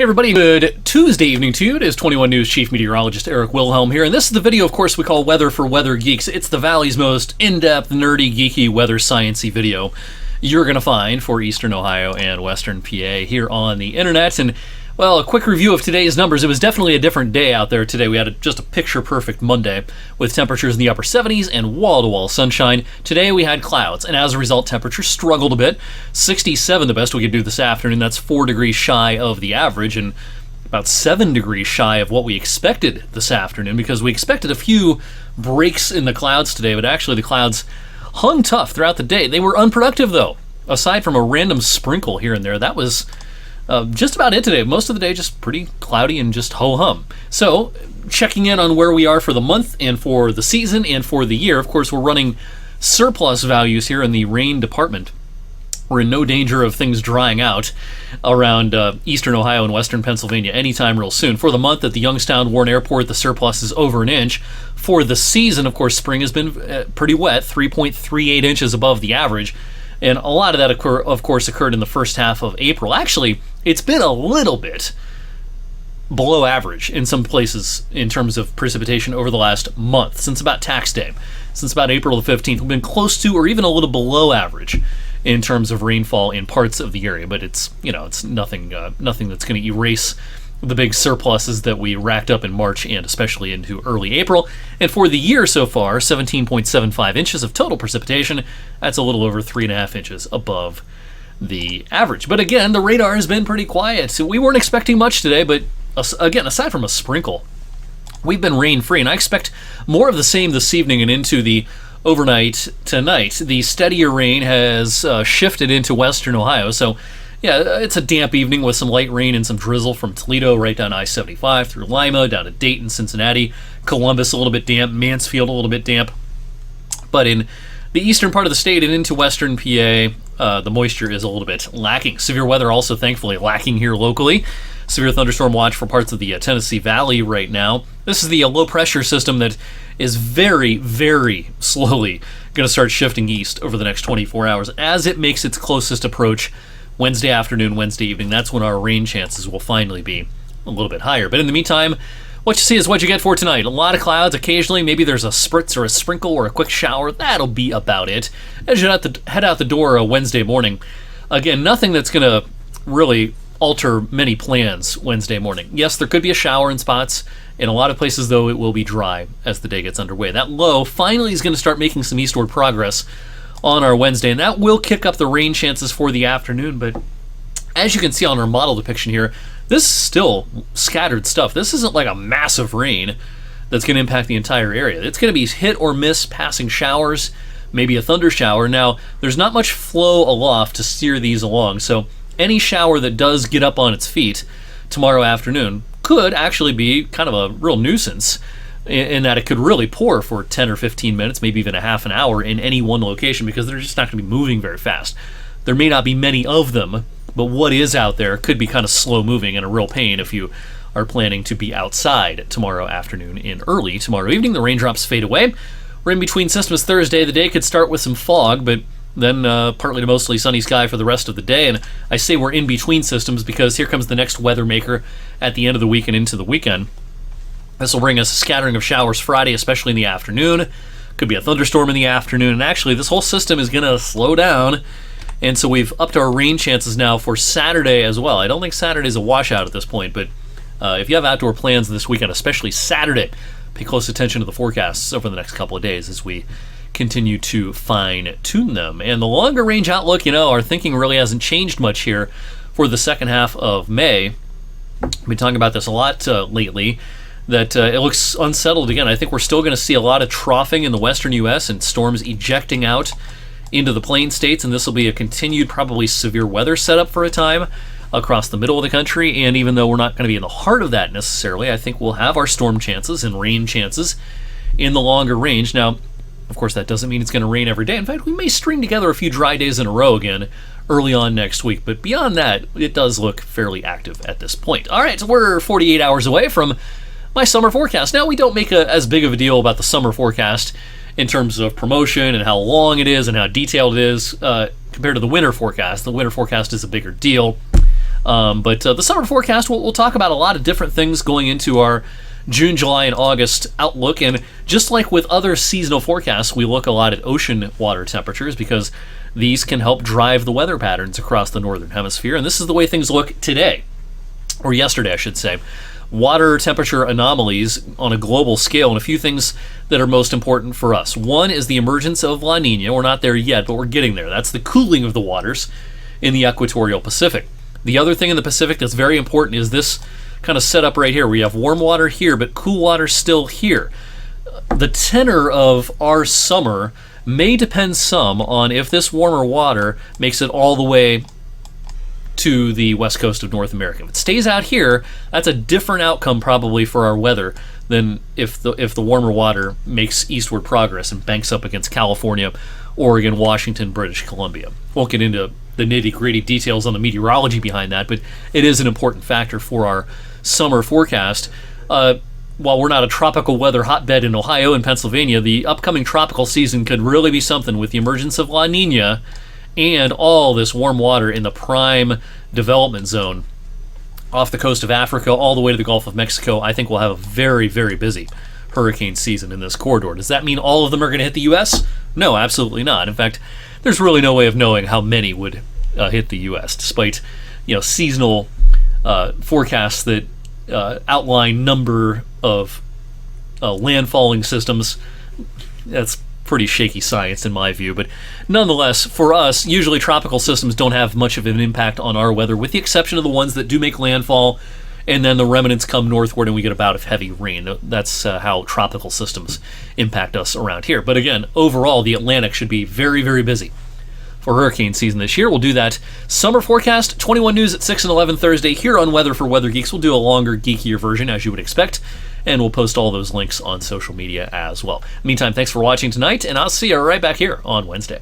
Hey everybody, good Tuesday evening to you. It is 21 News Chief Meteorologist Eric Wilhelm here, and this is the video, of course, we call Weather for Weather Geeks. It's the Valley's most in-depth, nerdy, geeky, weather sciencey video you're going to find for Eastern Ohio and Western PA here on the internet. And, well, a quick review of today's numbers. It was definitely a different day out there today. We had just a picture-perfect Monday with temperatures in the upper 70s and wall-to-wall sunshine. Today we had clouds, and as a result, temperatures struggled a bit. 67 the best we could do this afternoon. That's 4 degrees shy of the average, and about 7 degrees shy of what we expected this afternoon, because we expected a few breaks in the clouds today, but actually the clouds hung tough throughout the day. They were unproductive, though. Aside from a random sprinkle here and there, that was just about it today. Most of the day just pretty cloudy and just ho-hum. So, checking in on where we are for the month and for the season and for the year. Of course, we're running surplus values here in the rain department. We're in no danger of things drying out around eastern Ohio and western Pennsylvania anytime real soon. For the month at the Youngstown Warren Airport, the surplus is over an inch. For the season, of course, spring has been pretty wet, 3.38 inches above the average. And a lot of that, of course, occurred in the first half of April. Actually, it's been a little bit below average in some places in terms of precipitation over the last month, since about tax day. Since about April the 15th, we've been close to or even a little below average in terms of rainfall in parts of the area. But it's nothing that's going to erase the big surpluses that we racked up in March and especially into early April. And for the year so far, 17.75 inches of total precipitation. That's a little over 3.5 inches above the average. But again, the radar has been pretty quiet. So we weren't expecting much today, but again, aside from a sprinkle, we've been rain-free, and I expect more of the same this evening and into the overnight tonight. The steadier rain has shifted into western Ohio, so yeah, it's a damp evening with some light rain and some drizzle from Toledo right down I-75 through Lima, down to Dayton, Cincinnati, Columbus a little bit damp, Mansfield a little bit damp. But in the eastern part of the state and into western PA, the moisture is a little bit lacking. Severe weather also thankfully lacking here locally. Severe thunderstorm watch for parts of the Tennessee Valley right now. This is the low pressure system that is very, very slowly going to start shifting east over the next 24 hours as it makes its closest approach Wednesday afternoon, Wednesday evening. That's when our rain chances will finally be a little bit higher. But in the meantime, what you see is what you get for tonight. A lot of clouds occasionally. Maybe there's a spritz or a sprinkle or a quick shower. That'll be about it. As you head out the door Wednesday morning, again, nothing that's going to really alter many plans Wednesday morning. Yes, there could be a shower in spots. In a lot of places, though, it will be dry as the day gets underway. That low finally is going to start making some eastward progress on our Wednesday, and that will kick up the rain chances for the afternoon. But as you can see on our model depiction here, this is still scattered stuff. This isn't like a massive rain that's going to impact the entire area. It's going to be hit or miss passing showers, maybe a thunder shower. Now, there's not much flow aloft to steer these along, so any shower that does get up on its feet tomorrow afternoon could actually be kind of a real nuisance in that it could really pour for 10 or 15 minutes, maybe even a half an hour in any one location, because they're just not going to be moving very fast. There may not be many of them, but what is out there could be kind of slow moving and a real pain if you are planning to be outside tomorrow afternoon and early tomorrow evening. The raindrops fade away. We're in between systems Thursday. The day could start with some fog, but then partly to mostly sunny sky for the rest of the day. And I say we're in between systems because here comes the next weather maker at the end of the week and into the weekend. This will bring us a scattering of showers Friday, especially in the afternoon. Could be a thunderstorm in the afternoon. And actually, this whole system is going to slow down. And so we've upped our rain chances now for Saturday as well. I don't think Saturday's a washout at this point, but if you have outdoor plans this weekend, especially Saturday, pay close attention to the forecasts over the next couple of days as we continue to fine-tune them. And the longer range outlook, our thinking really hasn't changed much here for the second half of May. We've been talking about this a lot lately, that it looks unsettled again. I think we're still going to see a lot of troughing in the western U.S. and storms ejecting out into the plain states, and this will be a continued, probably severe weather setup for a time across the middle of the country. And even though we're not going to be in the heart of that necessarily, I think we'll have our storm chances and rain chances in the longer range. Now, of course, that doesn't mean it's going to rain every day. In fact, we may string together a few dry days in a row again early on next week. But beyond that, it does look fairly active at this point. All right, so we're 48 hours away from my summer forecast. Now, we don't make as big of a deal about the summer forecast in terms of promotion and how long it is and how detailed it is compared to the winter forecast. The winter forecast is a bigger deal. But the summer forecast, we'll talk about a lot of different things going into our June, July, and August outlook. And just like with other seasonal forecasts, we look a lot at ocean water temperatures because these can help drive the weather patterns across the northern hemisphere. And this is the way things look today, or yesterday, I should say. Water temperature anomalies on a global scale, and a few things that are most important for us. One is the emergence of La Nina. We're not there yet, but we're getting there. That's the cooling of the waters in the equatorial Pacific. The other thing in the Pacific that's very important is this kind of setup right here. We have warm water here, but cool water still here. The tenor of our summer may depend some on if this warmer water makes it all the way to the west coast of North America. If it stays out here, that's a different outcome probably for our weather than if the warmer water makes eastward progress and banks up against California, Oregon, Washington, British Columbia. Won't get into the nitty-gritty details on the meteorology behind that, but it is an important factor for our summer forecast. While we're not a tropical weather hotbed in Ohio and Pennsylvania, the upcoming tropical season could really be something with the emergence of La Nina and all this warm water in the prime development zone off the coast of Africa all the way to the Gulf of Mexico. I think we'll have a very, very busy hurricane season in this corridor. Does that mean all of them are going to hit the U.S.? No, absolutely not. In fact, there's really no way of knowing how many would hit the U.S., despite seasonal forecasts that outline number of landfalling systems. That's pretty shaky science in my view, but nonetheless, for us, usually tropical systems don't have much of an impact on our weather, with the exception of the ones that do make landfall, and then the remnants come northward and we get a bout of heavy rain. That's how tropical systems impact us around here. But again, overall, the Atlantic should be very, very busy for hurricane season this year. We'll do that summer forecast, 21 News at 6 and 11 Thursday here on Weather for Weather Geeks. We'll do a longer, geekier version, as you would expect, and we'll post all those links on social media as well. Meantime, thanks for watching tonight, and I'll see you right back here on Wednesday.